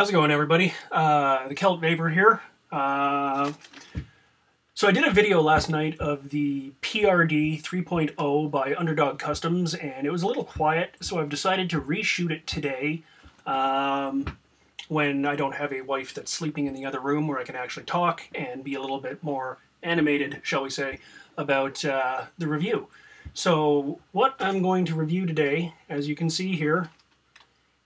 How's it going, everybody? The Celt Vapor here. So I did a video last night of the Prd 3.0 by Underdog Customs, and it was a little quiet, so I've decided to reshoot it today when I don't have a wife that's sleeping in the other room where I can actually talk and be a little bit more animated, shall we say, about the review. So what I'm going to review today, as you can see here,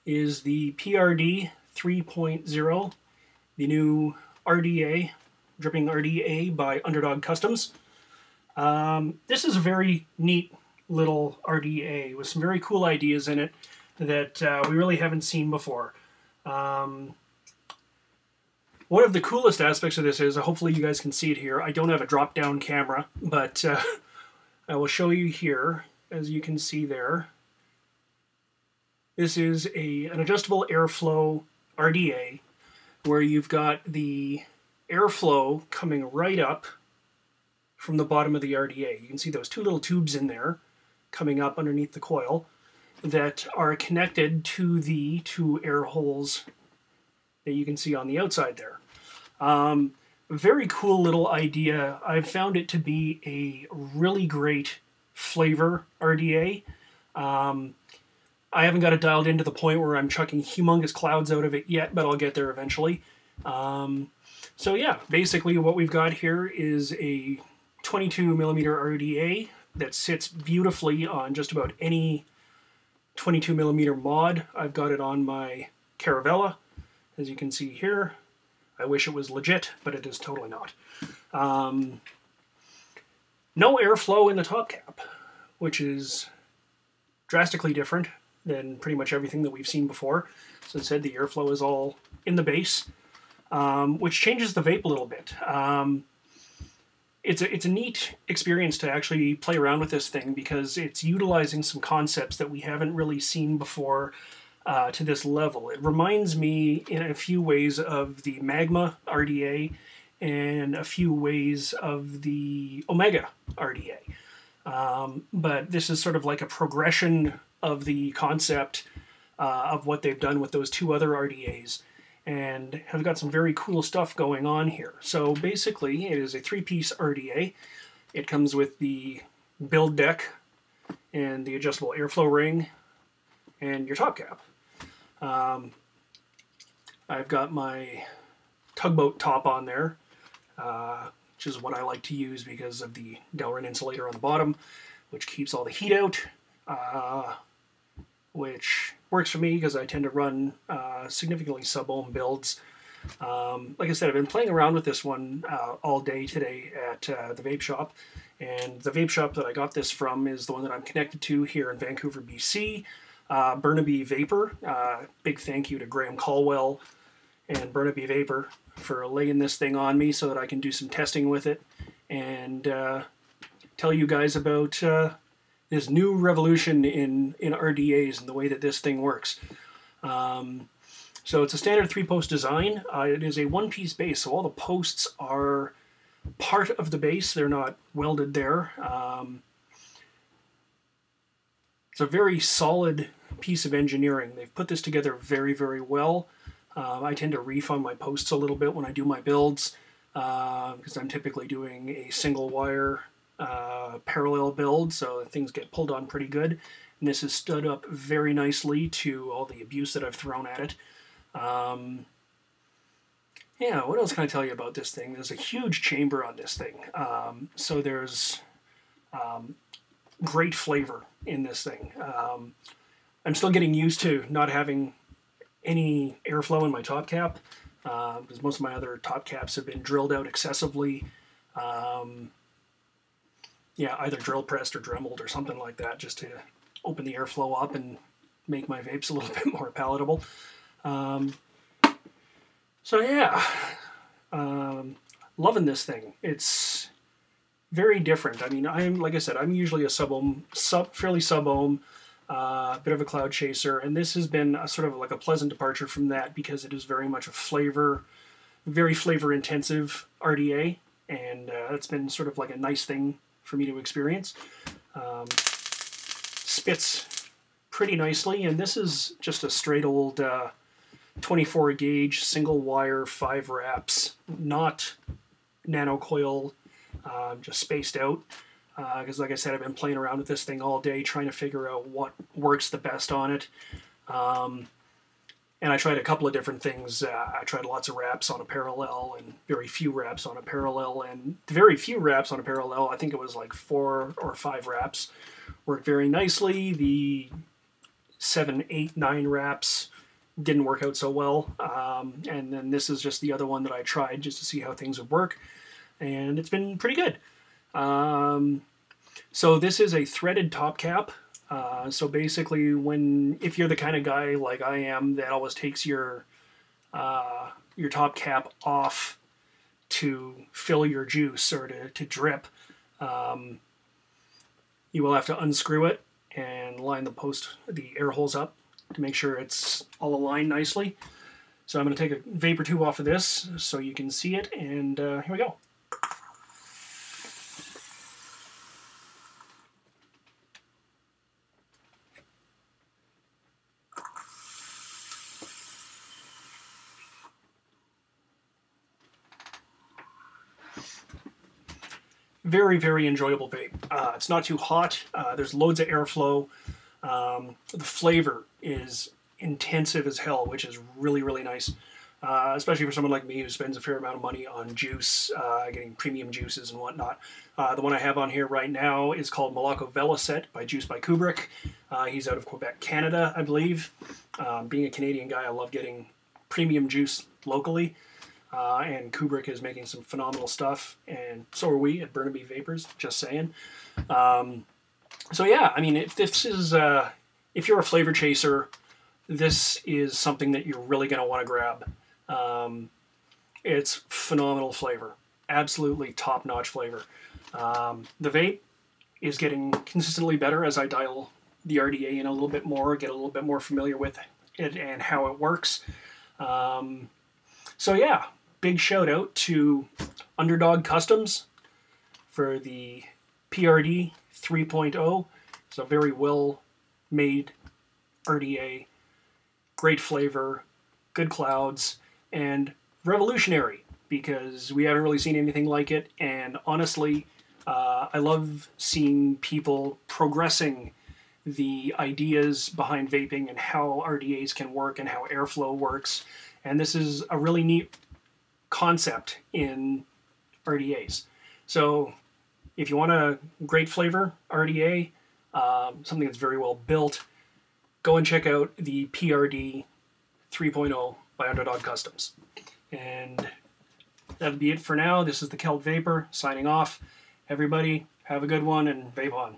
is the Prd 3.0, the new RDA, dripping RDA by Underdog Customs. This is a very neat little RDA with some very cool ideas in it that we really haven't seen before. One of the coolest aspects of this is, hopefully you guys can see it here, I don't have a drop-down camera, but I will show you here, as you can see there. This is an adjustable airflow RDA where you've got the airflow coming right up from the bottom of the RDA. You can see those two little tubes in there coming up underneath the coil that are connected to the two air holes that you can see on the outside there. Very cool little idea. I've found it to be a really great flavor RDA. I haven't got it dialed in to the point where I'm chucking humongous clouds out of it yet, but I'll get there eventually. So yeah, basically what we've got here is a 22mm RDA that sits beautifully on just about any 22mm mod. I've got it on my Caravella, as you can see here. I wish it was legit, but it is totally not. No airflow in the top cap, which is drastically different than pretty much everything that we've seen before. So instead, the airflow is all in the base, which changes the vape a little bit. It's a neat experience to actually play around with this thing because it's utilizing some concepts that we haven't really seen before to this level. It reminds me in a few ways of the Magma RDA and a few ways of the Omega RDA. But this is sort of like a progression of the concept of what they've done with those two other RDAs, and have got some very cool stuff going on here. So basically, it is a three-piece RDA. It comes with the build deck and the adjustable airflow ring and your top cap. I've got my tugboat top on there, which is what I like to use because of the Delrin insulator on the bottom, which keeps all the heat out, which works for me because I tend to run significantly sub-ohm builds. Like I said, I've been playing around with this one all day today at the vape shop, and the vape shop that I got this from is the one that I'm connected to here in Vancouver, BC, Burnaby Vapor. Big thank you to Graham Caldwell and Burnaby Vapor for laying this thing on me so that I can do some testing with it and tell you guys about this new revolution in RDAs and the way that this thing works. So it's a standard three-post design. It is a one-piece base, so all the posts are part of the base. They're not welded there. It's a very solid piece of engineering. They've put this together very, very well. I tend to reef on my posts a little bit when I do my builds because I'm typically doing a single wire parallel build, so things get pulled on pretty good. And this is stood up very nicely to all the abuse that I've thrown at it. Yeah, what else can I tell you about this thing? There's a huge chamber on this thing. So there's great flavor in this thing. I'm still getting used to not having any airflow in my top cap because most of my other top caps have been drilled out excessively. Yeah, either drill pressed or Dremeled or something like that, just to open the airflow up and make my vapes a little bit more palatable. So yeah, loving this thing. It's very different. I mean, like I said, I'm usually a fairly sub-ohm, bit of a cloud chaser, and this has been a sort of like a pleasant departure from that because it is very much a very flavor-intensive RDA, and it's been sort of like a nice thing for me to experience. Spits pretty nicely, and this is just a straight old 24 gauge, single wire, 5 wraps, not nano coil, just spaced out. Because like I said, I've been playing around with this thing all day, trying to figure out what works the best on it. And I tried a couple of different things. I tried lots of wraps on a parallel and very few wraps on a parallel. And the very few wraps on a parallel, I think it was like 4 or 5 wraps, worked very nicely. The 7, 8, 9 wraps didn't work out so well. And then this is just the other one that I tried just to see how things would work. And it's been pretty good. So this is a threaded top cap. So basically, if you're the kind of guy like I am that always takes your top cap off to fill your juice or to drip, you will have to unscrew it and line the air holes up to make sure it's all aligned nicely. So I'm going to take a vapor tube off of this so you can see it, and here we go. Very, very enjoyable vape. It's not too hot. There's loads of airflow. The flavor is intensive as hell, which is really, really nice. Especially for someone like me who spends a fair amount of money on juice, getting premium juices and whatnot. The one I have on here right now is called Malacco Velocet by Juice by Kubrick. He's out of Quebec, Canada, I believe. Being a Canadian guy, I love getting premium juice locally. And Kubrick is making some phenomenal stuff, and so are we at Burnaby Vapors, just saying. So yeah, I mean, if you're a flavor chaser, this is something that you're really going to want to grab. It's phenomenal flavor. Absolutely top-notch flavor. The vape is getting consistently better as I dial the RDA in a little bit more, get a little bit more familiar with it and how it works. So yeah, big shout out to Underdog Customs for the Prd 3.0. It's a very well made RDA, great flavor, good clouds, and revolutionary because we haven't really seen anything like it. And honestly, I love seeing people progressing the ideas behind vaping and how RDAs can work and how airflow works. And this is a really neat concept in RDAs. So if you want a great flavor RDA, something that's very well built, go and check out the Prd 3.0 by Underdog Customs. And that'll be it for now. This is the Celt Vapor signing off. Everybody, have a good one and vape on.